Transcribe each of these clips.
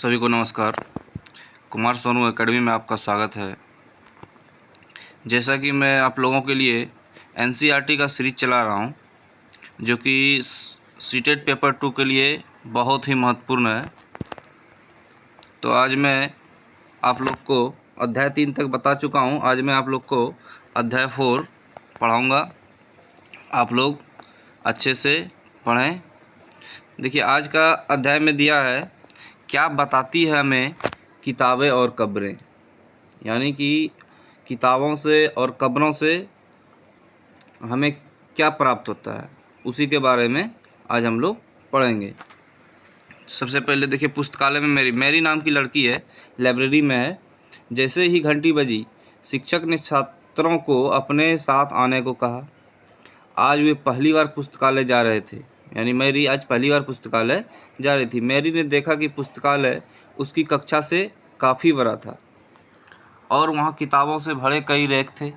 सभी को नमस्कार। कुमार सोनू एकेडमी में आपका स्वागत है। जैसा कि मैं आप लोगों के लिए एनसीईआरटी का सीरीज चला रहा हूं, जो कि सीटेट पेपर 2 के लिए बहुत ही महत्वपूर्ण है। तो आज मैं आप लोग को अध्याय 3 तक बता चुका हूं। आज मैं आप लोग को अध्याय 4 पढ़ाऊँगा। आप लोग अच्छे से पढ़ें। देखिए, आज का अध्याय में दिया है, क्या बताती है हमें किताबें और कब्रें। यानी कि किताबों से और कब्रों से हमें क्या प्राप्त होता है, उसी के बारे में आज हम लोग पढ़ेंगे। सबसे पहले देखिए, पुस्तकालय में मेरी नाम की लड़की है, लाइब्रेरी में है। जैसे ही घंटी बजी, शिक्षक ने छात्रों को अपने साथ आने को कहा। आज वे पहली बार पुस्तकालय जा रहे थे, यानी मैरी आज पहली बार पुस्तकालय जा रही थी। मैरी ने देखा कि पुस्तकालय उसकी कक्षा से काफ़ी बड़ा था और वहाँ किताबों से भरे कई रैक थे।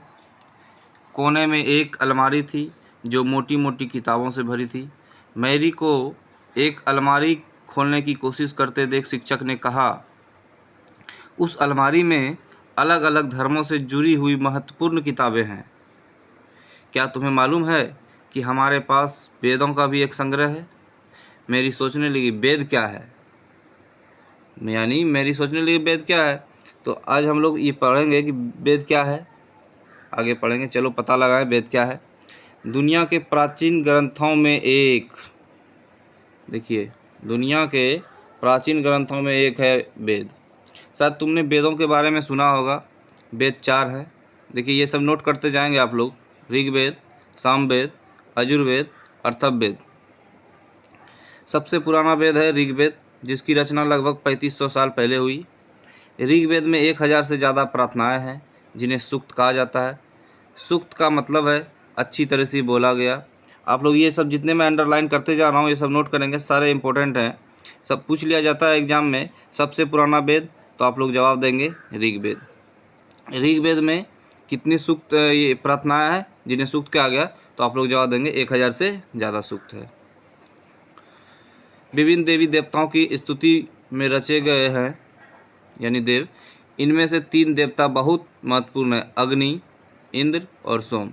कोने में एक अलमारी थी जो मोटी मोटी किताबों से भरी थी। मैरी को एक अलमारी खोलने की कोशिश करते देख शिक्षक ने कहा, उस अलमारी में अलग अलग धर्मों से जुड़ी हुई महत्वपूर्ण किताबें हैं। क्या तुम्हें मालूम है कि हमारे पास वेदों का भी एक संग्रह है? मैरी सोचने लगी, वेद क्या है? यानी मैरी सोचने लगी, वेद क्या है? तो आज हम लोग ये पढ़ेंगे कि वेद क्या है। आगे पढ़ेंगे, चलो पता लगाएं वेद क्या है। दुनिया के प्राचीन ग्रंथों में एक, देखिए, दुनिया के प्राचीन ग्रंथों में एक है वेद। शायद तुमने वेदों के बारे में सुना होगा। वेद 4 है। देखिए, ये सब नोट करते जाएंगे आप लोग। ऋग्वेद, सामवेद, यजुर्वेद, अथर्ववेद। सबसे पुराना वेद है ऋग्वेद, जिसकी रचना लगभग 3500 साल पहले हुई। ऋग्वेद में 1000 से ज़्यादा प्रार्थनाएं हैं, जिन्हें सूक्त कहा जाता है। सूक्त का मतलब है अच्छी तरह से बोला गया। आप लोग ये सब जितने मैं अंडरलाइन करते जा रहा हूँ, ये सब नोट करेंगे, सारे इंपॉर्टेंट हैं। सब पूछ लिया जाता है एग्जाम में, सबसे पुराना वेद, तो आप लोग जवाब देंगे ऋग्वेद। ऋग्वेद में कितनी सूक्त ये प्रार्थनाएं हैं जिन्हें सूक्त कहा गया, तो आप लोग जवाब देंगे 1000 से ज़्यादा सूक्त है। विभिन्न देवी देवताओं की स्तुति में रचे गए हैं, यानी देव। इनमें से 3 देवता बहुत महत्वपूर्ण है, अग्नि, इंद्र और सोम।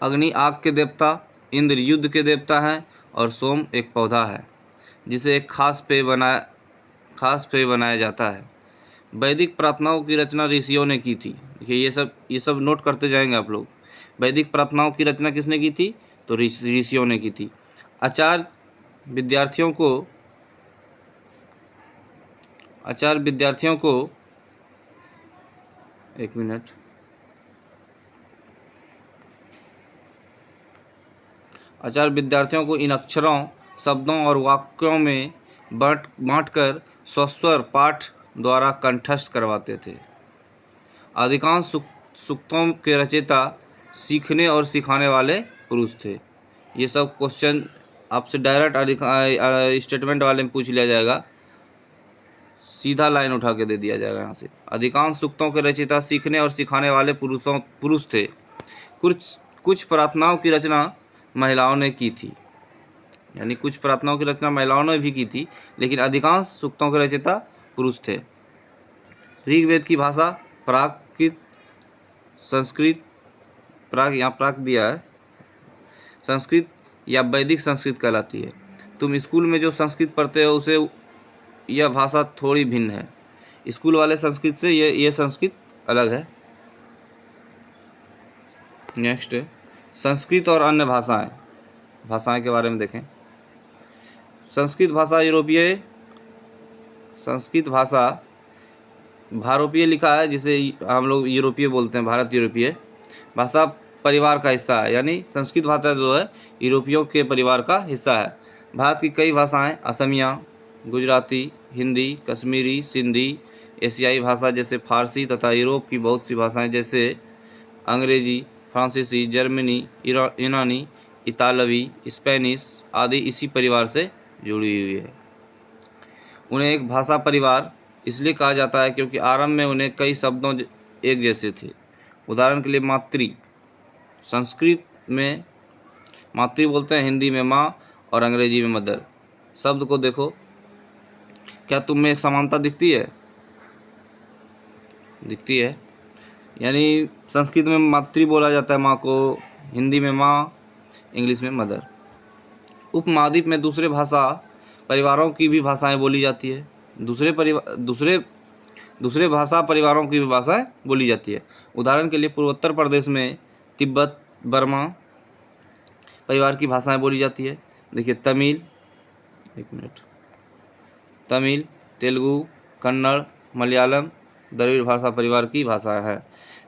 अग्नि आग के देवता, इंद्र युद्ध के देवता हैं और सोम एक पौधा है जिसे एक खास पेय बनाया जाता है। वैदिक प्रार्थनाओं की रचना ऋषियों ने की थी। देखिए, ये सब नोट करते जाएंगे आप लोग। वैदिक प्रार्थनाओं की रचना किसने की थी? तो ऋषियों ने की थी। आचार्य विद्यार्थियों को एक मिनट। आचार्य विद्यार्थियों को इन अक्षरों, शब्दों और वाक्यों में बांटकर स्वस्वर पाठ द्वारा कंठस्थ करवाते थे। अधिकांश सूक्तों के रचयिता सीखने और सिखाने वाले पुरुष थे। ये सब क्वेश्चन आपसे डायरेक्ट स्टेटमेंट वाले में पूछ लिया जाएगा, सीधा लाइन उठा के दे दिया जाएगा यहाँ से। अधिकांश सूक्तों के रचयिता सीखने और सिखाने वाले पुरुष थे। कुछ प्रार्थनाओं की रचना महिलाओं ने की थी, यानी कुछ प्रार्थनाओं की रचना महिलाओं ने भी की थी, लेकिन अधिकांश सूक्तों के रचयिता पुरुष थे। ऋग्वेद की भाषा प्राकृत संस्कृत, यहाँ प्राक दिया है, संस्कृत या वैदिक संस्कृत कहलाती है। तुम स्कूल में जो संस्कृत पढ़ते हो उसे यह भाषा थोड़ी भिन्न है। स्कूल वाले संस्कृत से ये संस्कृत अलग है। नेक्स्ट, संस्कृत और अन्य भाषाएं के बारे में देखें। संस्कृत भाषा भारोपीय लिखा है, जिसे हम लोग यूरोपीय बोलते हैं, भारत यूरोपीय भाषा परिवार का हिस्सा है। यानी संस्कृत भाषा जो है यूरोपियों के परिवार का हिस्सा है। भारत की कई भाषाएं, असमिया, गुजराती, हिंदी, कश्मीरी, सिंधी, एशियाई भाषा जैसे फारसी तथा यूरोप की बहुत सी भाषाएं जैसे अंग्रेजी, फ्रांसीसी, जर्मनी, यूनानी, इतालवी, स्पेनिश आदि इसी परिवार से जुड़ी हुई है। उन्हें एक भाषा परिवार इसलिए कहा जाता है क्योंकि आरंभ में उन्हें कई शब्दों एक जैसे थे। उदाहरण के लिए मातृ, संस्कृत में मातृ बोलते हैं, हिंदी में माँ और अंग्रेजी में मदर। शब्द को देखो, क्या तुम में एक समानता दिखती है? दिखती है। यानी संस्कृत में मातृ बोला जाता है माँ को, हिंदी में माँ, इंग्लिश में मदर। उपमहाद्वीप में दूसरे भाषा परिवारों की भी भाषाएं बोली जाती है। दूसरे भाषा परिवारों की भी भाषाएं बोली जाती है। उदाहरण के लिए पूर्वोत्तर प्रदेश में तिब्बत बर्मा परिवार की भाषाएं बोली जाती है। देखिए तमिल, तेलुगु, कन्नड़, मलयालम द्रविड़ भाषा परिवार की भाषा है।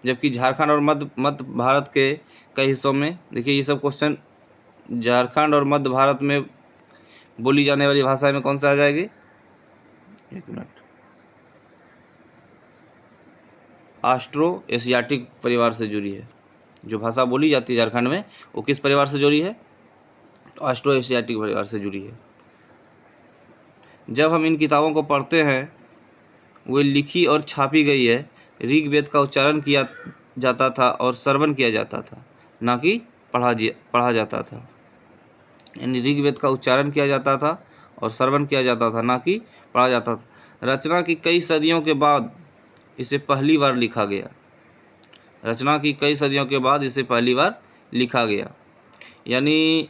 जबकि झारखंड और मध्य भारत के कई हिस्सों में, देखिए ये सब क्वेश्चन झारखंड और मध्य भारत में बोली जाने वाली भाषा में कौन सा आ जाएगी? एक मिनट। ऑस्ट्रो एशियाटिक परिवार से जुड़ी है। जो भाषा बोली जाती है झारखंड में वो किस परिवार से जुड़ी है? ऑस्ट्रो एशियाटिक परिवार से जुड़ी है। जब हम इन किताबों को पढ़ते हैं वे लिखी और छापी गई है। ऋग्वेद का उच्चारण किया जाता था और श्रवण किया जाता था, ना कि पढ़ा जाता था। यानी ऋग्वेद का उच्चारण किया जाता था और श्रवण किया जाता था, ना कि पढ़ा जाता था। रचना की कई सदियों के बाद इसे पहली बार लिखा गया। रचना की कई सदियों के बाद इसे पहली बार लिखा गया। यानी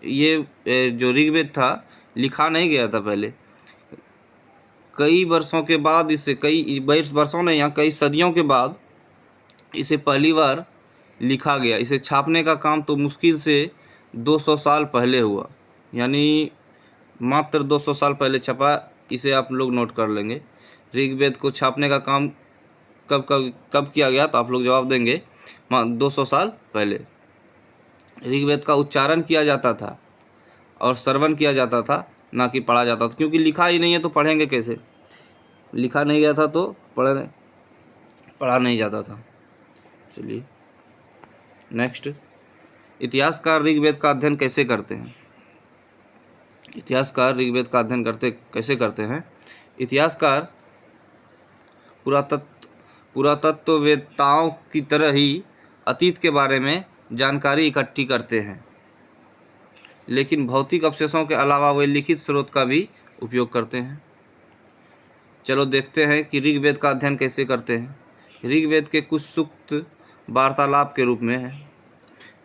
ये जो ऋग्वेद था लिखा नहीं गया था पहले। कई वर्षों के बाद इसे, कई वर्षों नहीं, यहाँ कई सदियों के बाद इसे पहली बार लिखा गया। इसे छापने का काम तो मुश्किल से 200 साल पहले हुआ। यानी मात्र 200 साल पहले छपा। इसे आप लोग नोट कर लेंगे। ऋग्वेद को छापने का काम कब किया गया, तो आप लोग जवाब देंगे 200 साल पहले। ऋग्वेद का उच्चारण किया जाता था और श्रवण किया जाता था, ना कि पढ़ा जाता था। क्योंकि लिखा ही नहीं है तो पढ़ेंगे कैसे? लिखा नहीं गया था तो पढ़ा नहीं जाता था। चलिए नेक्स्ट, इतिहासकार ऋग्वेद का अध्ययन कैसे करते हैं? इतिहासकार ऋग्वेद का अध्ययन कैसे करते हैं? इतिहासकार पुरातत्ववेत्ताओं की तरह ही अतीत के बारे में जानकारी इकट्ठी करते हैं, लेकिन भौतिक अवशेषों के अलावा वे लिखित स्रोत का भी उपयोग करते हैं। चलो देखते हैं कि ऋग्वेद का अध्ययन कैसे करते हैं। ऋग्वेद के कुछ सूक्त वार्तालाप के रूप में है।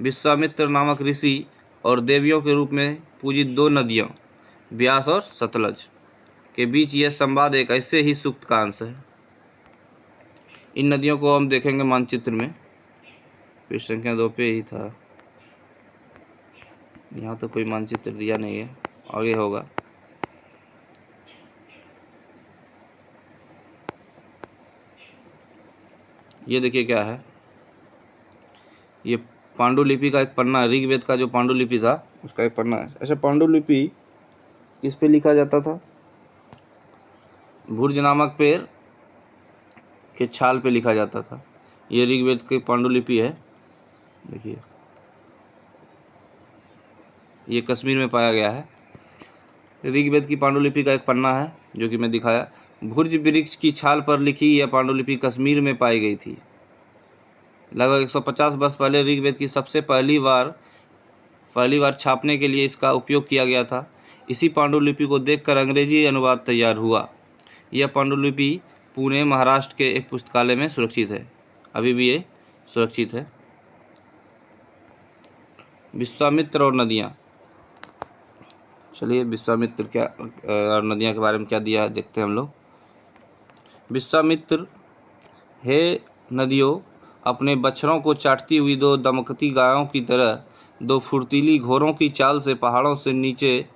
विश्वामित्र नामक ऋषि और देवियों के रूप में पूजित दो नदियों ब्यास और सतलज के बीच यह संवाद एक ऐसे ही सूक्त का अंश है। इन नदियों को हम देखेंगे मानचित्र में। पृष्ठ संख्या 2 पे ही था, यहाँ तो कोई मानचित्र दिया नहीं है, आगे होगा। ये देखिए क्या है, ये पांडुलिपि का एक पन्ना है। ऋग्वेद का जो पांडुलिपि था उसका एक पन्ना है। ऐसे पांडुलिपि किस पे लिखा जाता था? भुर्ज नामक पेड़ के छाल पे लिखा जाता था। ये ऋग्वेद की पांडुलिपि है। देखिए ये कश्मीर में पाया गया है। ऋग्वेद की पांडुलिपि का एक पन्ना है जो कि मैं दिखाया। भुर्ज वृक्ष की छाल पर लिखी यह पांडुलिपि कश्मीर में पाई गई थी। लगभग 150 वर्ष पहले ऋग्वेद की सबसे पहली बार छापने के लिए इसका उपयोग किया गया था। इसी पांडुलिपि को देखकर अंग्रेजी अनुवाद तैयार हुआ। यह पांडुलिपि पुणे महाराष्ट्र के एक पुस्तकालय में सुरक्षित है। अभी भी ये सुरक्षित है। विश्वामित्र और नदियाँ। चलिए विश्वामित्र क्या और नदियाँ के बारे में क्या दिया है देखते हैं हम लोग। विश्वामित्र, हे नदियों, अपने बछड़ों को चाटती हुई दो दमकती गायों की तरह दो फुर्तीली घोड़ों की चाल से पहाड़ों से नीचे।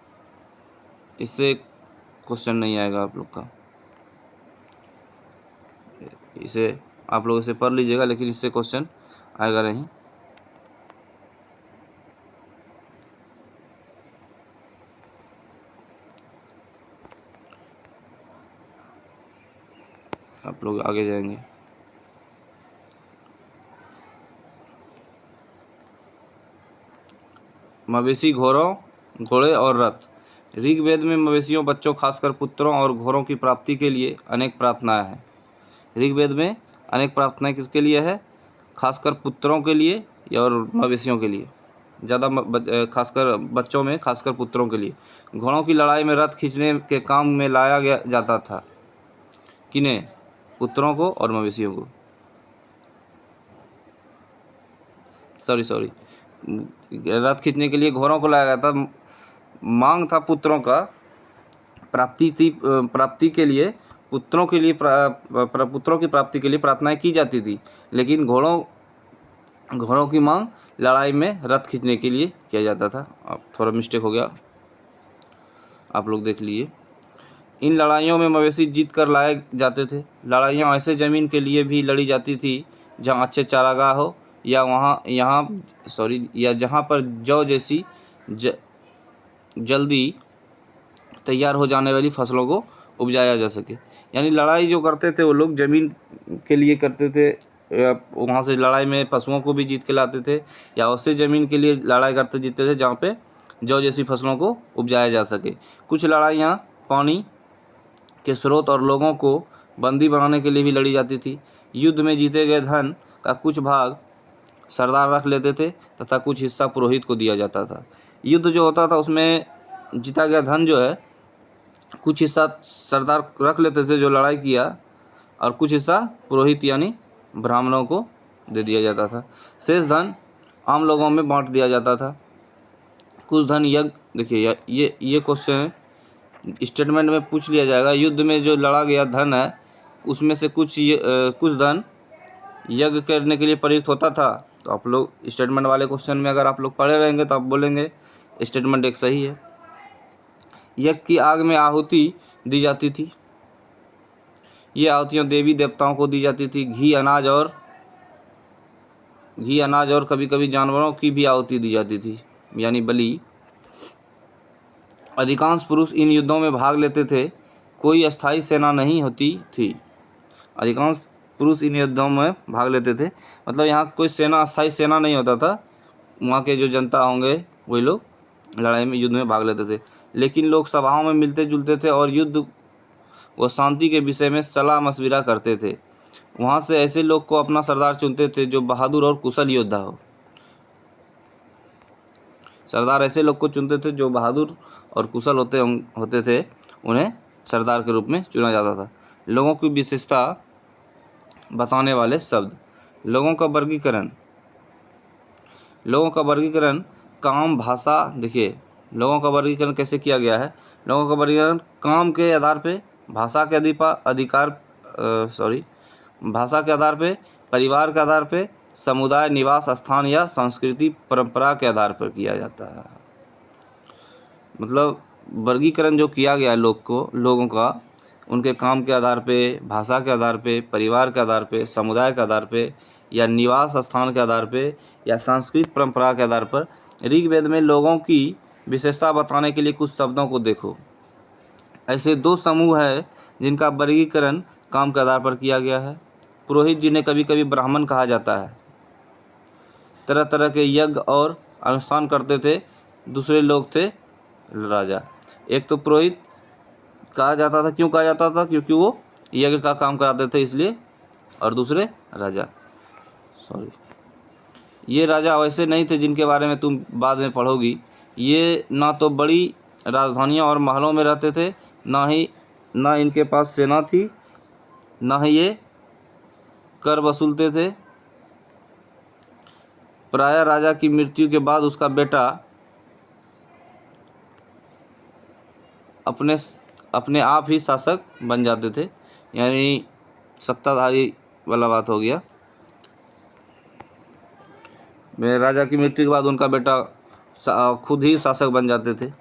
इससे क्वेश्चन नहीं आएगा आप लोग का, इसे आप लोग इसे पढ़ लीजिएगा, लेकिन इससे क्वेश्चन आएगा नहीं। आप लोग आगे जाएंगे। मवेशी, घोड़े और रथ। ऋग्वेद में मवेशियों, बच्चों, खासकर पुत्रों और घोड़ों की प्राप्ति के लिए अनेक प्रार्थनाएं हैं। ऋग्वेद में अनेक प्रार्थनाएं किसके लिए है? खासकर पुत्रों के लिए और मवेशियों के लिए। ज़्यादा खासकर बच्चों में, खासकर पुत्रों के लिए। घोड़ों की लड़ाई में रथ खींचने के काम में लाया गया जाता था। किन्हें? पुत्रों को और मवेशियों को। सॉरी, रथ खींचने के लिए घोड़ों को लाया गया था। मांग था पुत्रों का, प्राप्ति के लिए पुत्रों के लिए पुत्रों की प्राप्ति के लिए प्रार्थनाएं की जाती थी, लेकिन घोड़ों की मांग लड़ाई में रथ खींचने के लिए किया जाता था। अब थोड़ा मिस्टेक हो गया, आप लोग देख लीजिए। इन लड़ाइयों में मवेशी जीत कर लाए जाते थे। लड़ाइयाँ ऐसे ज़मीन के लिए भी लड़ी जाती थी जहाँ अच्छे चारागाह हो, या जहाँ पर जौ जैसी जल्दी तैयार हो जाने वाली फसलों को उपजाया जा सके। यानी लड़ाई जो करते थे वो लोग ज़मीन के लिए करते थे, या वहाँ से लड़ाई में पशुओं को भी जीत के लाते थे, या उससे ज़मीन के लिए लड़ाई करते जीतते थे जहाँ पे जौ जैसी फसलों को उपजाया जा सके। कुछ लड़ाइयाँ पानी के स्रोत और लोगों को बंदी बनाने के लिए भी लड़ी जाती थी। युद्ध में जीते गए धन का कुछ भाग सरदार रख लेते थे तथा कुछ हिस्सा पुरोहित को दिया जाता था। युद्ध जो होता था उसमें जीता गया धन जो है, कुछ हिस्सा सरदार रख लेते थे जो लड़ाई किया, और कुछ हिस्सा पुरोहित यानी ब्राह्मणों को दे दिया जाता था। शेष धन आम लोगों में बांट दिया जाता था। कुछ धन यज्ञ, देखिए ये क्वेश्चन स्टेटमेंट में पूछ लिया जाएगा। युद्ध में जो लड़ा गया धन है उसमें से कुछ धन यज्ञ करने के लिए प्रयुक्त होता था। तो आप लोग स्टेटमेंट वाले क्वेश्चन में अगर आप लोग पढ़े रहेंगे तो आप बोलेंगे स्टेटमेंट एक सही है। यज्ञ की आग में आहुति दी जाती थी। ये आहुतियाँ देवी देवताओं को दी जाती थी। घी अनाज और कभी कभी जानवरों की भी आहुति दी जाती थी, यानी बलि। अधिकांश पुरुष इन युद्धों में भाग लेते थे। कोई अस्थायी सेना नहीं होती थी। अधिकांश पुरुष इन युद्धों में भाग लेते थे, मतलब यहाँ कोई अस्थायी सेना नहीं होता था। वहाँ के जो जनता होंगे वही लोग लड़ाई में, युद्ध में भाग लेते थे। लेकिन लोग सभाओं में मिलते जुलते थे और युद्ध व शांति के विषय में सलाह मशविरा करते थे। वहाँ से ऐसे लोग को अपना सरदार चुनते थे जो बहादुर और कुशल योद्धा हो। सरदार ऐसे लोग को चुनते थे जो बहादुर और कुशल होते थे, उन्हें सरदार के रूप में चुना जाता था। लोगों की विशेषता बताने वाले शब्द। लोगों का वर्गीकरण काम, भाषा। देखिए लोगों का वर्गीकरण कैसे किया गया है। लोगों का वर्गीकरण काम के आधार पे, भाषा के आधार पे, परिवार के आधार पे, समुदाय, निवास स्थान या संस्कृति परंपरा के आधार पर किया जाता है। मतलब वर्गीकरण जो किया गया है लोगों का, उनके काम के आधार पे, भाषा के आधार पे, परिवार के आधार पे, समुदाय के आधार पे, या निवास स्थान के आधार पे, या सांस्कृतिक परंपरा के आधार पर। ऋग्वेद में लोगों की विशेषता बताने के लिए कुछ शब्दों को देखो। ऐसे दो समूह है जिनका वर्गीकरण काम के आधार पर किया गया है। पुरोहित, जिन्हें कभी कभी ब्राह्मण कहा जाता है, तरह तरह के यज्ञ और अनुष्ठान करते थे। दूसरे लोग थे राजा। एक तो पुरोहित कहा जाता था, क्यों कहा जाता था? क्योंकि वो यज्ञ का काम कराते थे इसलिए। और दूसरे राजा, ये राजा वैसे नहीं थे जिनके बारे में तुम बाद में पढ़ोगी। ये ना तो बड़ी राजधानियां और महलों में रहते थे, ना इनके पास सेना थी, ना ही ये कर वसूलते थे। प्रायः राजा की मृत्यु के बाद उसका बेटा अपने आप ही शासक बन जाते थे, यानी सत्ताधारी वाला बात हो गया। राजा की मृत्यु के बाद उनका बेटा खुद ही शासक बन जाते थे।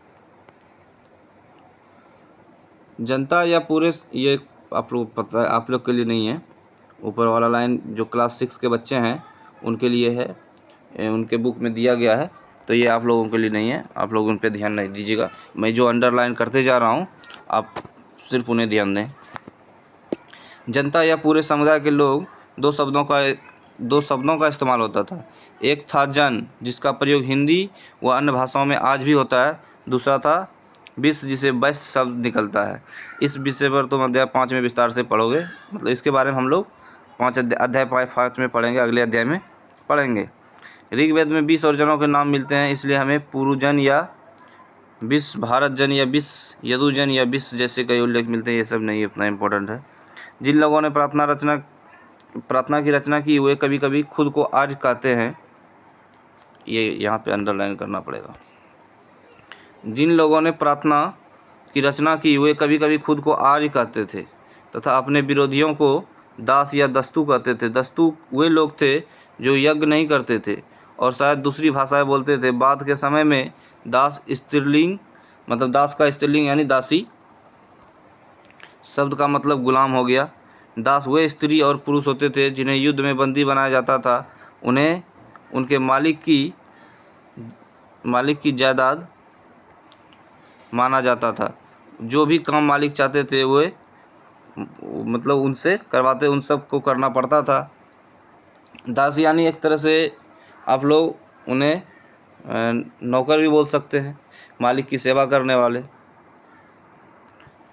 जनता या पूरे, ये आप लोग पता है, आप लोग के लिए नहीं है। ऊपर वाला लाइन जो क्लास 6 के बच्चे हैं उनके लिए है, उनके बुक में दिया गया है, तो ये आप लोगों के लिए नहीं है। आप लोग उन पर ध्यान नहीं दीजिएगा। मैं जो अंडरलाइन करते जा रहा हूँ आप सिर्फ उन्हें ध्यान दें। जनता या पूरे समुदाय के लोग, दो शब्दों का इस्तेमाल होता था। एक था जन, जिसका प्रयोग हिंदी व अन्य भाषाओं में आज भी होता है। दूसरा था विश्व, जिसे वैश्य शब्द निकलता है। इस विषय पर तुम अध्याय 5 में विस्तार से पढ़ोगे। मतलब इसके बारे में हम लोग अध्याय 5 में पढ़ेंगे, अगले अध्याय में पढ़ेंगे। ऋग्वेद में 20 और जनों के नाम मिलते हैं, इसलिए हमें पुरुजन या विश्व, भारत जन या विश्व, यदुजन या विश्व जैसे कई उल्लेख मिलते हैं। ये सब नहीं उतना इम्पोर्टेंट है। जिन लोगों ने प्रार्थना की रचना की वे कभी कभी खुद को आर्य कहते हैं। ये यहाँ पे अंडरलाइन करना पड़ेगा। जिन लोगों ने प्रार्थना की रचना की वे कभी कभी खुद को आर्य कहते थे तथा अपने विरोधियों को दास या दस्तु कहते थे। दस्तु वे लोग थे जो यज्ञ नहीं करते थे और शायद दूसरी भाषाएं बोलते थे। बाद के समय में दास स्त्रीलिंग, मतलब दास का स्त्रीलिंग यानी दासी शब्द का मतलब गुलाम हो गया। दास वे स्त्री और पुरुष होते थे जिन्हें युद्ध में बंदी बनाया जाता था। उन्हें उनके मालिक की जायदाद माना जाता था। जो भी काम मालिक चाहते थे वे मतलब उनसे करवाते, उन सब को करना पड़ता था। दास यानी एक तरह से आप लोग उन्हें नौकर भी बोल सकते हैं, मालिक की सेवा करने वाले।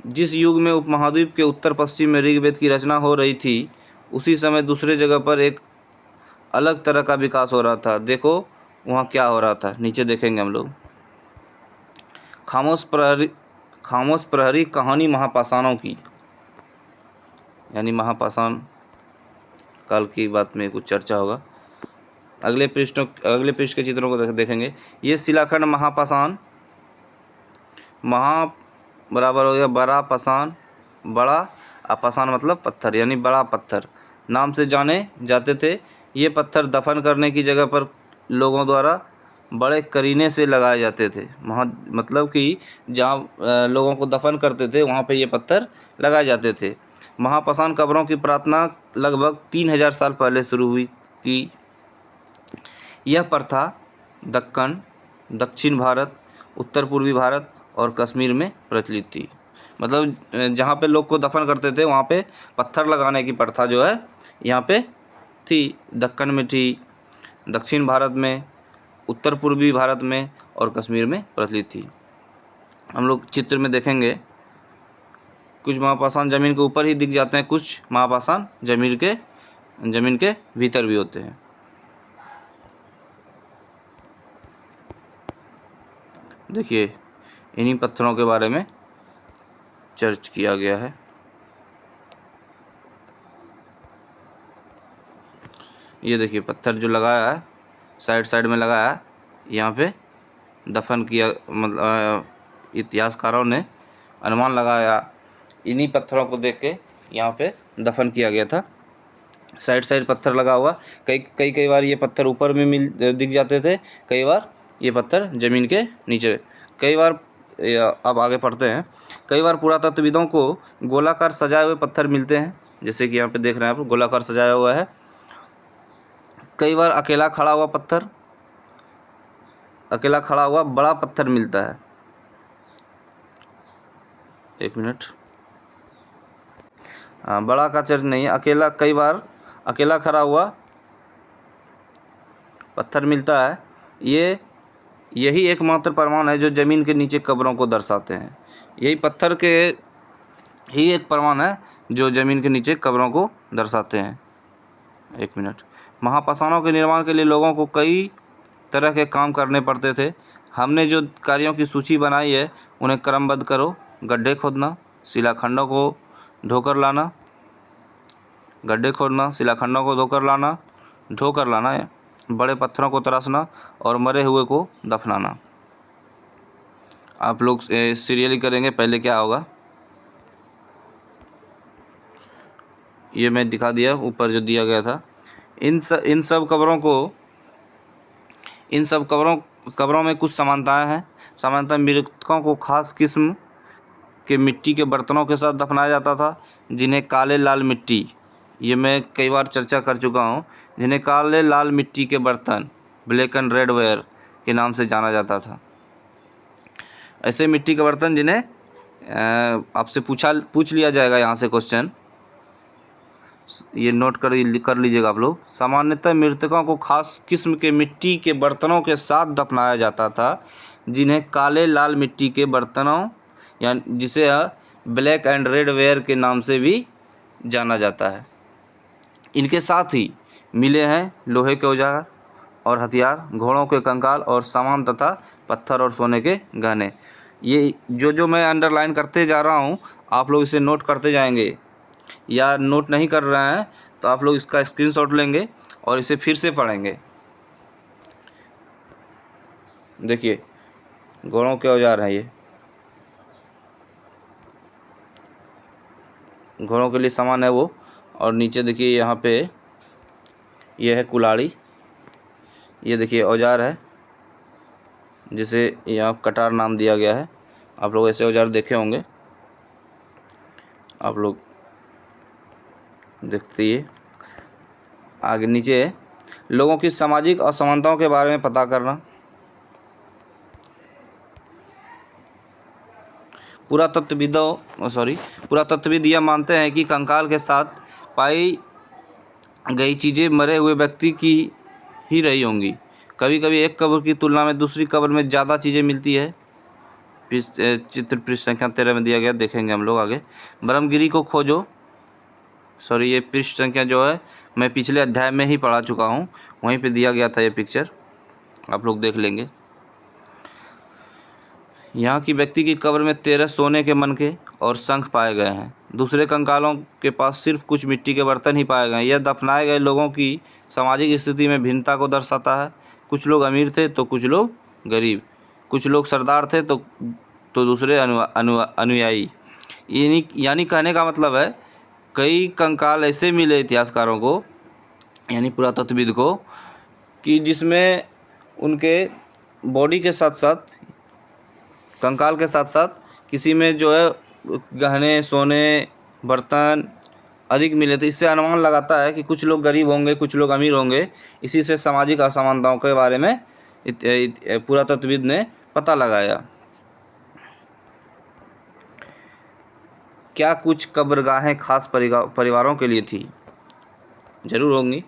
जिस युग में उपमहाद्वीप के उत्तर पश्चिम में ऋग्वेद की रचना हो रही थी उसी समय दूसरे जगह पर एक अलग तरह का विकास हो रहा था। देखो वहाँ क्या हो रहा था, नीचे देखेंगे हम लोग। खामोश प्रहरी कहानी महापाषाणों की, यानी महापाषाण काल की बात में कुछ चर्चा होगा। अगले पृष्ठ के चित्रों को देखेंगे। ये शिलाखंड महापाषाण, महा बराबर हो गया बड़ा पाषाण, बड़ा अपाषाण मतलब पत्थर यानी बड़ा पत्थर नाम से जाने जाते थे। ये पत्थर दफन करने की जगह पर लोगों द्वारा बड़े करीने से लगाए जाते थे। मतलब कि जहाँ लोगों को दफन करते थे वहाँ पे ये पत्थर लगाए जाते थे। महापाषाण कब्रों की प्रार्थना लगभग 3000 साल पहले शुरू हुई की यह प्रथा दक्कन, दक्षिण भारत, उत्तर पूर्वी भारत और कश्मीर में प्रचलित थी। मतलब जहाँ पे लोग को दफन करते थे वहाँ पे पत्थर लगाने की प्रथा जो है यहाँ पे थी। दक्कन में थी, दक्षिण भारत में, उत्तर पूर्वी भारत में और कश्मीर में प्रचलित थी। हम लोग चित्र में देखेंगे कुछ महापाषाण ज़मीन के ऊपर ही दिख जाते हैं, कुछ महापाषाण ज़मीन के भीतर भी होते हैं। देखिए इन्हीं पत्थरों के बारे में चर्च किया गया है। ये देखिए पत्थर जो लगाया है साइड में लगाया है, यहाँ पे दफन किया। मतलब इतिहासकारों ने अनुमान लगाया इन्हीं पत्थरों को देख के यहाँ पे दफन किया गया था। साइड पत्थर लगा हुआ। कई बार ये पत्थर ऊपर में दिख जाते थे, कई बार ये पत्थर ज़मीन के नीचे। कई बार अब आगे पढ़ते हैं। कई बार पुरातत्वविदों को गोलाकार सजाए हुए पत्थर मिलते हैं, जैसे कि यहाँ पे देख रहे हैं आप, गोलाकार सजाया हुआ है। कई बार अकेला खड़ा हुआ बड़ा पत्थर मिलता है। एक मिनट, हाँ बड़ा का चर्च नहीं है, अकेला, कई बार अकेला खड़ा हुआ पत्थर मिलता है। यही एकमात्र प्रमाण है जो ज़मीन के नीचे कब्रों को दर्शाते हैं। यही पत्थर के ही एक प्रमाण है जो ज़मीन के नीचे कब्रों को दर्शाते हैं। एक मिनट। महापाषाणों के निर्माण के लिए लोगों को कई तरह के काम करने पड़ते थे। हमने जो कार्यों की सूची बनाई है उन्हें क्रमबद्ध करो। गड्ढे खोदना, शिलाखंडों को ढोकर लाना, गड्ढे खोदना, शिलाखंडों को ढोकर लाना है, बड़े पत्थरों को तराशना और मरे हुए को दफनाना। आप लोग सीरियली करेंगे, पहले क्या होगा ये मैं दिखा दिया, ऊपर जो दिया गया था। इन सब कब्रों में कुछ समानताएं हैं। सामान्यतः मृतकों को खास किस्म के मिट्टी के बर्तनों के साथ दफनाया जाता था, जिन्हें काले लाल मिट्टी, ये मैं कई बार चर्चा कर चुका हूँ, जिन्हें काले लाल मिट्टी के बर्तन, ब्लैक एंड रेड वेयर के नाम से जाना जाता था। ऐसे मिट्टी के बर्तन जिन्हें आपसे पूछ लिया जाएगा यहाँ से क्वेश्चन, ये नोट कर लीजिएगा आप लोग। सामान्यतः मृतकों को खास किस्म के मिट्टी के बर्तनों के साथ दफनाया जाता था, जिन्हें काले लाल मिट्टी के बर्तनों या जिसे ब्लैक एंड रेड वेयर के नाम से भी जाना जाता है। इनके साथ ही मिले हैं लोहे के औजार और हथियार, घोड़ों के कंकाल और सामान तथा पत्थर और सोने के गहने। ये जो मैं अंडरलाइन करते जा रहा हूँ, आप लोग इसे नोट करते जाएंगे, या नोट नहीं कर रहे हैं तो आप लोग इसका स्क्रीनशॉट लेंगे और इसे फिर से पढ़ेंगे। देखिए, घोड़ों के औजार हैं ये, घोड़ों के लिए सामान है वो। और नीचे देखिए यहाँ पे ये है कुल्हाड़ी, ये देखिए औजार है जिसे यहाँ कटार नाम दिया गया है। आप लोग ऐसे औजार देखे होंगे, आप लोग देखते ही। आगे नीचे है लोगों की सामाजिक असमानताओं के बारे में पता करना। पुरातत्वविद यह मानते हैं कि कंकाल के साथ पाई गई चीज़ें मरे हुए व्यक्ति की ही रही होंगी। कभी कभी एक कब्र की तुलना में दूसरी कब्र में ज़्यादा चीज़ें मिलती है। चित्र पृष्ठ संख्या 13 में दिया गया, देखेंगे हम लोग आगे। ब्रह्मगिरी को खोजो, ये पृष्ठ संख्या जो है मैं पिछले अध्याय में ही पढ़ा चुका हूँ, वहीं पे दिया गया था ये पिक्चर, आप लोग देख लेंगे। यहाँ की व्यक्ति की कब्र में 13 सोने के मनके और शंख पाए गए हैं। दूसरे कंकालों के पास सिर्फ कुछ मिट्टी के बर्तन ही पाए गए। यह दफनाए गए लोगों की सामाजिक स्थिति में भिन्नता को दर्शाता है। कुछ लोग अमीर थे तो कुछ लोग गरीब, कुछ लोग सरदार थे तो दूसरे अनुयायी। यानी कहने का मतलब है, कई कंकाल ऐसे मिले इतिहासकारों को, यानी पुरातत्वविद को, कि जिसमें उनके बॉडी के साथ साथ, कंकाल के साथ साथ किसी में जो है गहने, सोने, बर्तन अधिक मिले थे। इससे अनुमान लगाता है कि कुछ लोग गरीब होंगे, कुछ लोग अमीर होंगे। इसी से सामाजिक असमानताओं के बारे में पुरातत्वविद ने पता लगाया। क्या कुछ कब्रगाहें खास परिवारों के लिए थी? जरूर होंगी।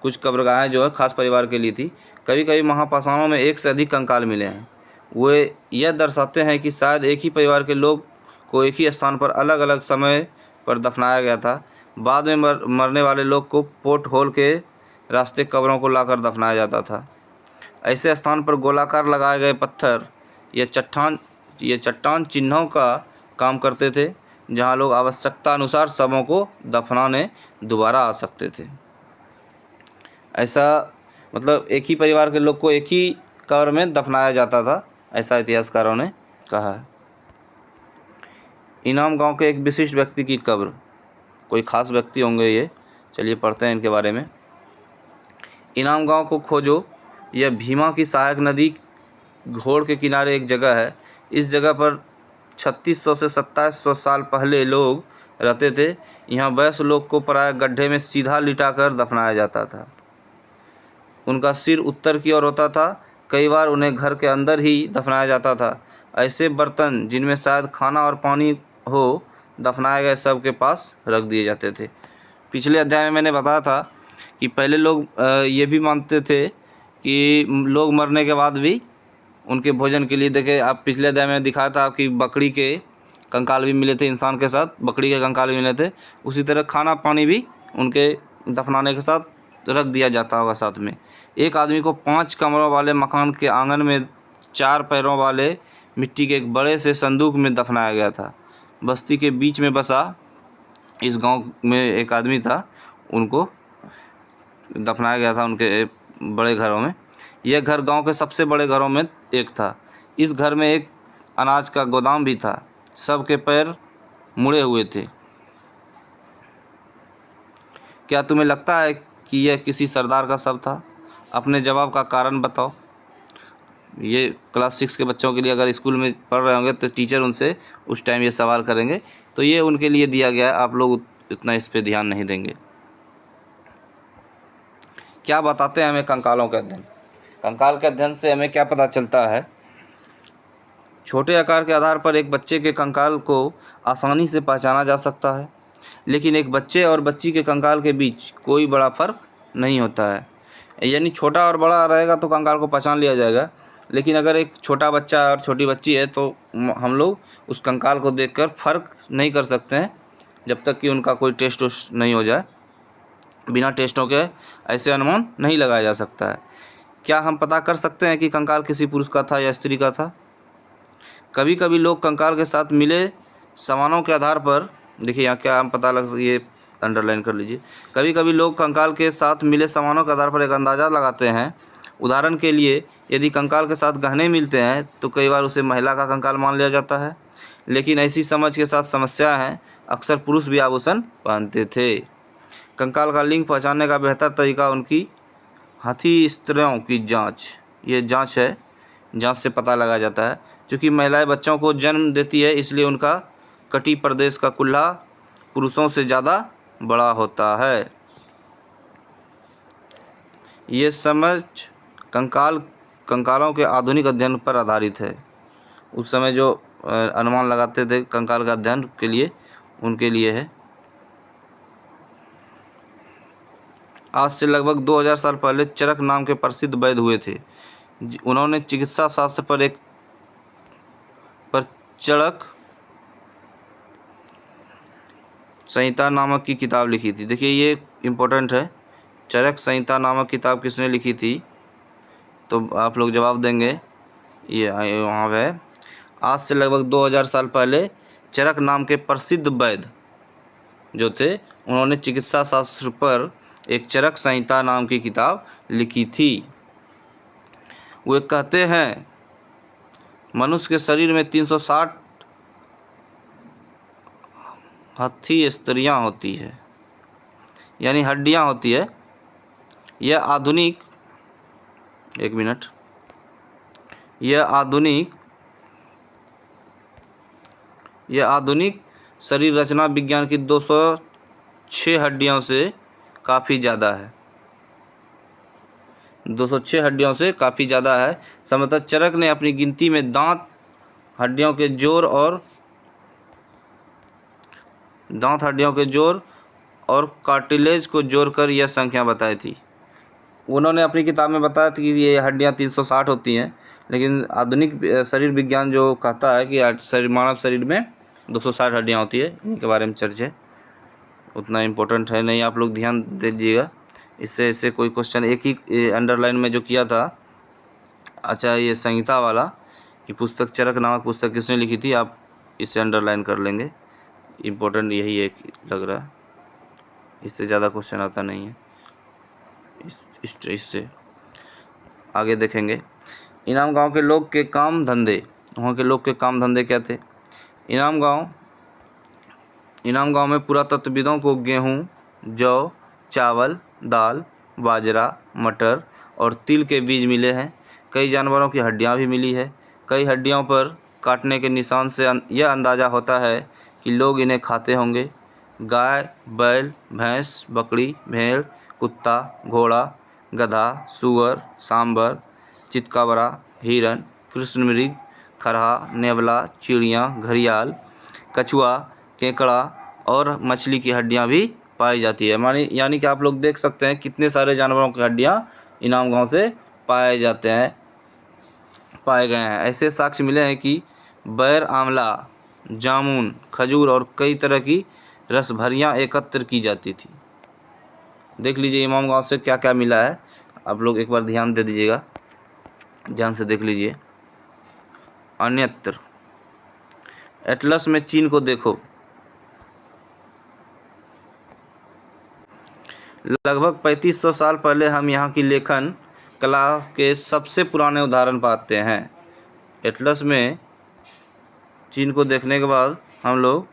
कुछ कब्रगाहें जो है खास परिवार के लिए थी। कभी कभी महापाषाणों में एक से अधिक कंकाल मिले हैं। वे यह दर्शाते हैं कि शायद एक ही परिवार के लोग को एक ही स्थान पर अलग अलग समय पर दफनाया गया था। बाद में मरने वाले लोग को पोर्ट होल के रास्ते कब्रों को लाकर दफनाया जाता था। ऐसे स्थान पर गोलाकार लगाए गए पत्थर या चट्टान चिन्हों का काम करते थे, जहां लोग आवश्यकता अनुसार शवों को दफनाने दोबारा आ सकते थे। ऐसा मतलब एक ही परिवार के लोग को एक ही कब्र में दफनाया जाता था, ऐसा इतिहासकारों ने कहा है। इनाम गांव के एक विशिष्ट व्यक्ति की कब्र, कोई खास व्यक्ति होंगे ये, चलिए पढ़ते हैं इनके बारे में। इनाम गांव को खोजो, यह भीमा की सहायक नदी घोड़ के किनारे एक जगह है। इस जगह पर 3600 से 2700 साल पहले लोग रहते थे। यहाँ वयस्क लोग को प्रायः गड्ढे में सीधा लिटाकर दफनाया जाता था। उनका सिर उत्तर की ओर होता था। कई बार उन्हें घर के अंदर ही दफनाया जाता था। ऐसे बर्तन जिनमें शायद खाना और पानी हो, दफनाए गए शव के पास रख दिए जाते थे। पिछले अध्याय में मैंने बताया था कि पहले लोग ये भी मानते थे कि लोग मरने के बाद भी उनके भोजन के लिए, देखे आप पिछले अध्याय में दिखाया था कि बकरी के कंकाल भी मिले थे, इंसान के साथ बकरी के कंकाल भी मिले थे। उसी तरह खाना पानी भी उनके दफनाने के साथ रख दिया जाता होगा साथ में। एक आदमी को 5 कमरों वाले मकान के आंगन में 4 पैरों वाले मिट्टी के एक बड़े से संदूक में दफनाया गया था। बस्ती के बीच में बसा इस गांव में एक आदमी था, उनको दफनाया गया था उनके बड़े घरों में। यह घर गांव के सबसे बड़े घरों में एक था। इस घर में एक अनाज का गोदाम भी था। सबके पैर मुड़े हुए थे। क्या तुम्हें लगता है कि यह किसी सरदार का शव था? अपने जवाब का कारण बताओ। ये क्लास 6 के बच्चों के लिए, अगर स्कूल में पढ़ रहे होंगे तो टीचर उनसे उस टाइम ये सवाल करेंगे, तो ये उनके लिए दिया गया है। आप लोग इतना इस पे ध्यान नहीं देंगे। क्या बताते हैं हमें कंकालों के अध्ययन? कंकाल के अध्ययन से हमें क्या पता चलता है? छोटे आकार के आधार पर एक बच्चे के कंकाल को आसानी से पहचाना जा सकता है, लेकिन एक बच्चे और बच्ची के कंकाल के बीच कोई बड़ा फर्क नहीं होता है। यानी छोटा और बड़ा रहेगा तो कंकाल को पहचान लिया जाएगा, लेकिन अगर एक छोटा बच्चा और छोटी बच्ची है तो हम लोग उस कंकाल को देखकर फ़र्क नहीं कर सकते हैं, जब तक कि उनका कोई टेस्ट नहीं हो जाए। बिना टेस्टों के ऐसे अनुमान नहीं लगाया जा सकता है। क्या हम पता कर सकते हैं कि कंकाल किसी पुरुष का था या स्त्री का था? कभी कभी लोग कंकाल के साथ मिले सामानों के आधार पर, देखिए यहाँ क्या हम पता लग, ये अंडरलाइन कर लीजिए। कभी कभी लोग कंकाल के साथ मिले सामानों के आधार पर एक अंदाज़ा लगाते हैं। उदाहरण के लिए, यदि कंकाल के साथ गहने मिलते हैं तो कई बार उसे महिला का कंकाल मान लिया जाता है, लेकिन ऐसी समझ के साथ समस्या है। अक्सर पुरुष भी आभूषण पहनते थे। कंकाल का लिंग पहचानने का बेहतर तरीका उनकी हाथी स्त्रियों की जांच, ये जांच है, जांच से पता लगाया जाता है। क्योंकि महिलाएं बच्चों को जन्म देती है, इसलिए उनका कटी प्रदेश का कुल्ला पुरुषों से ज़्यादा बड़ा होता है। ये समझ कंकालों के आधुनिक अध्ययन पर आधारित है। उस समय जो अनुमान लगाते थे कंकाल का अध्ययन के लिए, उनके लिए है। आज से लगभग 2000 साल पहले चरक नाम के प्रसिद्ध वैद्य हुए थे। उन्होंने चिकित्सा शास्त्र पर चरक संहिता नामक की किताब लिखी थी। देखिए ये इम्पोर्टेंट है, चरक संहिता नामक किताब किसने लिखी थी? तो आप लोग जवाब देंगे, ये वहाँ है। आज से लगभग 2000 साल पहले चरक नाम के प्रसिद्ध वैद्य जो थे, उन्होंने चिकित्सा शास्त्र पर एक चरक संहिता नाम की किताब लिखी थी। वे कहते हैं मनुष्य के शरीर में 360 हथी स्त्रियाँ होती है, यानी हड्डियाँ होती है। यह आधुनिक, एक मिनट, यह आधुनिक शरीर रचना विज्ञान की 206 हड्डियों से काफ़ी ज़्यादा है। 206 हड्डियों से काफ़ी ज़्यादा है। संभवतः चरक ने अपनी गिनती में दांत हड्डियों के जोड़ और कार्टिलेज को जोड़कर यह संख्या बताई थी। उन्होंने अपनी किताब में बताया था कि ये हड्डियाँ 360 होती हैं, लेकिन आधुनिक शरीर विज्ञान जो कहता है कि मानव शरीर में 260 हड्डियाँ होती है। इन्हीं के बारे में चर्चा है, उतना इम्पोर्टेंट है नहीं, आप लोग ध्यान दे दीजिएगा। इससे कोई क्वेश्चन एक ही अंडरलाइन में जो किया था, अच्छा ये संहिता वाला कि पुस्तक चरक नामक पुस्तक किसने लिखी थी, आप इसे अंडरलाइन कर लेंगे। इम्पोर्टेंट यही एक लग रहा है, इससे ज़्यादा क्वेश्चन आता नहीं है। इससे आगे देखेंगे। इनाम गांव के लोग के काम धंधे, वहाँ के लोग के काम धंधे क्या थे? इनाम गांव में पुरातत्वविदों को गेहूँ, जौ, चावल, दाल, बाजरा, मटर और तिल के बीज मिले हैं। कई जानवरों की हड्डियां भी मिली है। कई हड्डियों पर काटने के निशान से यह अंदाज़ा होता है कि लोग इन्हें खाते होंगे। गाय, बैल, भैंस, बकरी, भेड़, कुत्ता, घोड़ा, गधा, सूअर, सांभर, चितकबरा, हिरन, कृष्णमृग, खरहा, नेवला, चिड़िया, घड़ियाल, कछुआ, केकड़ा और मछली की हड्डियां भी पाई जाती है। यानी कि आप लोग देख सकते हैं कितने सारे जानवरों की हड्डियां इनाम गांव से पाए गए हैं। ऐसे साक्ष्य मिले हैं कि बैर, आंवला, जामुन, खजूर और कई तरह की रसभरियां एकत्र की जाती थी। देख लीजिए इमाम गांव से क्या क्या मिला है, आप लोग एक बार ध्यान दे दीजिएगा, ध्यान से देख लीजिए। अन्यत्र एटलस में चीन को देखो। लगभग 3500 साल पहले हम यहाँ की लेखन कला के सबसे पुराने उदाहरण पाते हैं। एटलस में चीन को देखने के बाद हम लोग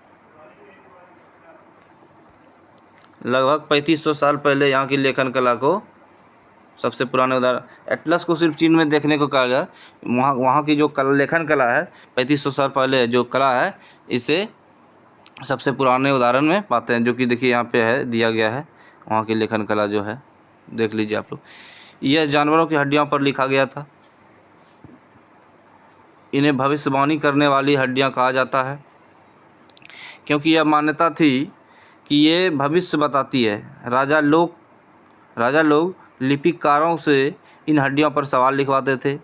लगभग 3500 साल पहले यहाँ की लेखन कला को सबसे पुराने उदाहरण, एटलस को सिर्फ चीन में देखने को कहा गया। वहाँ की जो लेखन कला है 3500 साल पहले जो कला है, इसे सबसे पुराने उदाहरण में पाते हैं, जो कि देखिए यहाँ पे है, दिया गया है। वहाँ की लेखन कला जो है देख लीजिए आप लोग। यह जानवरों की हड्डियों पर लिखा गया था। इन्हें भविष्यवाणी करने वाली हड्डियाँ कहा जाता है, क्योंकि यह मान्यता थी कि ये भविष्य बताती है। राजा लोग लिपिकारों से इन हड्डियों पर सवाल लिखवाते थे।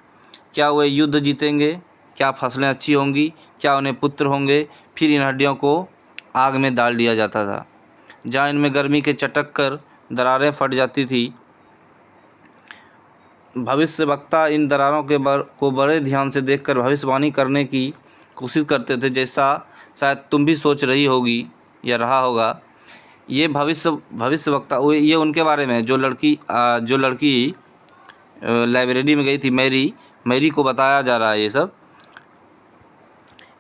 क्या वे युद्ध जीतेंगे? क्या फसलें अच्छी होंगी? क्या उन्हें पुत्र होंगे? फिर इन हड्डियों को आग में डाल दिया जाता था, जहाँ इनमें गर्मी के चटक कर दरारें फट जाती थी। भविष्यवक्ता इन दरारों को बड़े ध्यान से देखकर भविष्यवाणी करने की कोशिश करते थे, जैसा शायद तुम भी सोच रही होगी या रहा होगा। ये भविष्यवक्ता ये उनके बारे में जो लड़की लाइब्रेरी में गई थी, मैरी को बताया जा रहा है ये सब।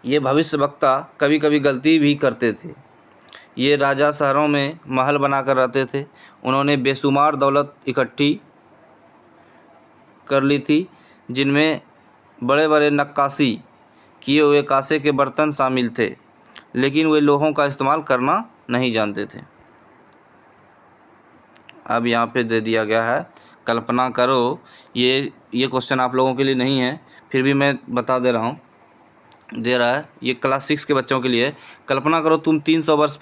ये भविष्यवक्ता कभी कभी गलती भी करते थे। ये राजा शहरों में महल बनाकर रहते थे। उन्होंने बेशुमार दौलत इकट्ठी कर ली थी, जिनमें बड़े बड़े नक्काशी किए हुए कांसे के बर्तन शामिल थे, लेकिन वे लोहों का इस्तेमाल करना नहीं जानते थे। अब यहाँ पे दे दिया गया है, कल्पना करो। ये क्वेश्चन आप लोगों के लिए नहीं है, फिर भी मैं बता दे रहा हूँ, दे रहा है। ये क्लास 6 के बच्चों के लिए। कल्पना करो तुम 300 वर्ष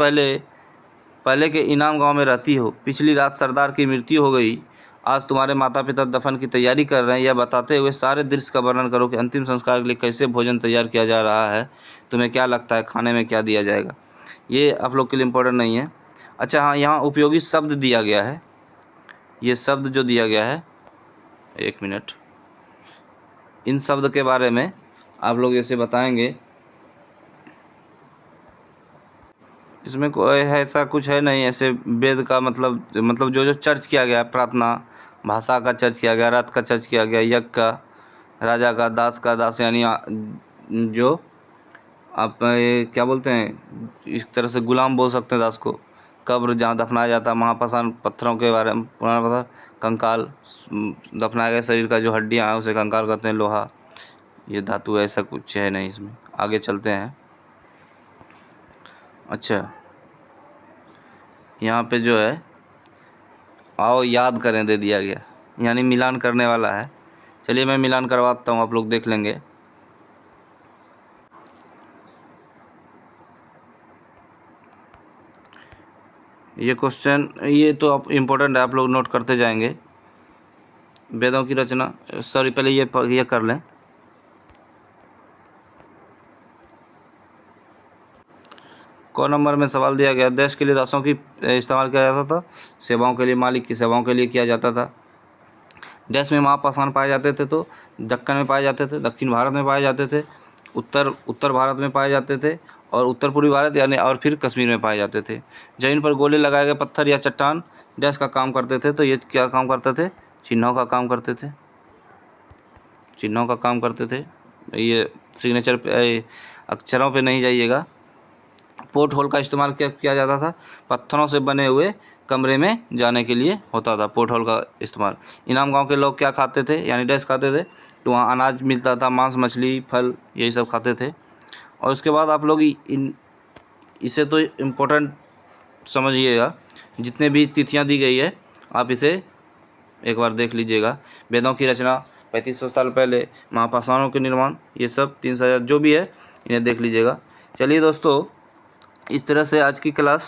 पहले के इनाम गांव में रहती हो। पिछली रात सरदार की मृत्यु हो गई। आज तुम्हारे माता पिता दफन की तैयारी कर रहे हैं। यह बताते हुए सारे दृश्य का वर्णन करो कि अंतिम संस्कार के लिए कैसे भोजन तैयार किया जा रहा है। तुम्हें क्या लगता है खाने में क्या दिया जाएगा? ये आप लोग के लिए इम्पोर्टेंट नहीं है। अच्छा हाँ, यहाँ उपयोगी शब्द दिया गया है। ये शब्द जो दिया गया है, 1 मिनट, इन शब्द के बारे में आप लोग ऐसे बताएंगे। इसमें कोई ऐसा कुछ है नहीं, ऐसे वेद का मतलब जो चर्च किया गया, प्रार्थना भाषा का चर्च किया गया, रथ का चर्च किया गया, यज्ञ का, राजा का दास यानी जो आप क्या बोलते हैं, इस तरह से गुलाम बोल सकते हैं दास को। कब्र जहाँ दफनाया जाता है, महापाषाण पत्थरों के बारे में पुराना पता। कंकाल, दफनाए गए शरीर का जो हड्डियाँ हैं उसे कंकाल कहते हैं। लोहा ये धातु, ऐसा कुछ है नहीं इसमें। आगे चलते हैं। अच्छा, यहाँ पे जो है आओ याद करें दे दिया गया, यानी मिलान करने वाला है। चलिए मैं मिलान करवाता हूँ, आप लोग देख लेंगे। ये क्वेश्चन ये तो आप इम्पोर्टेंट है, आप लोग नोट करते जाएंगे। वेदों की रचना, सॉरी पहले ये कर लें। क नंबर में सवाल दिया गया, देश के लिए दासों की इस्तेमाल किया जाता था, सेवाओं के लिए मालिक की सेवाओं के लिए किया जाता था। देश में महापाषाण पाए जाते थे तो दक्कन में पाए जाते थे, दक्षिण भारत में पाए जाते थे, उत्तर भारत में पाए जाते थे, और उत्तर पूर्वी भारत यानी और फिर कश्मीर में पाए जाते थे। जमीन पर गोले लगाए गए पत्थर या चट्टान देश का काम करते थे। तो ये क्या काम करते थे? चिन्हों का काम करते थे, चिन्हों का काम करते थे। ये सिग्नेचर पे, अक्षरों पे नहीं जाइएगा। पोर्ट होल का इस्तेमाल किया जाता था, पत्थरों से बने हुए कमरे में जाने के लिए होता था पोर्ट होल का इस्तेमाल। इनाम गांव के लोग क्या खाते थे, यानी डैश खाते थे, तो वहाँ अनाज मिलता था, मांस मछली फल यही सब खाते थे। और उसके बाद आप लोग इसे तो इम्पोर्टेंट समझिएगा, जितने भी तिथियाँ दी गई है आप इसे एक बार देख लीजिएगा। वेदों की रचना 3500 साल पहले, महापाषाणों के निर्माण, ये सब 3000 जो भी है इन्हें देख लीजिएगा। चलिए दोस्तों, इस तरह से आज की क्लास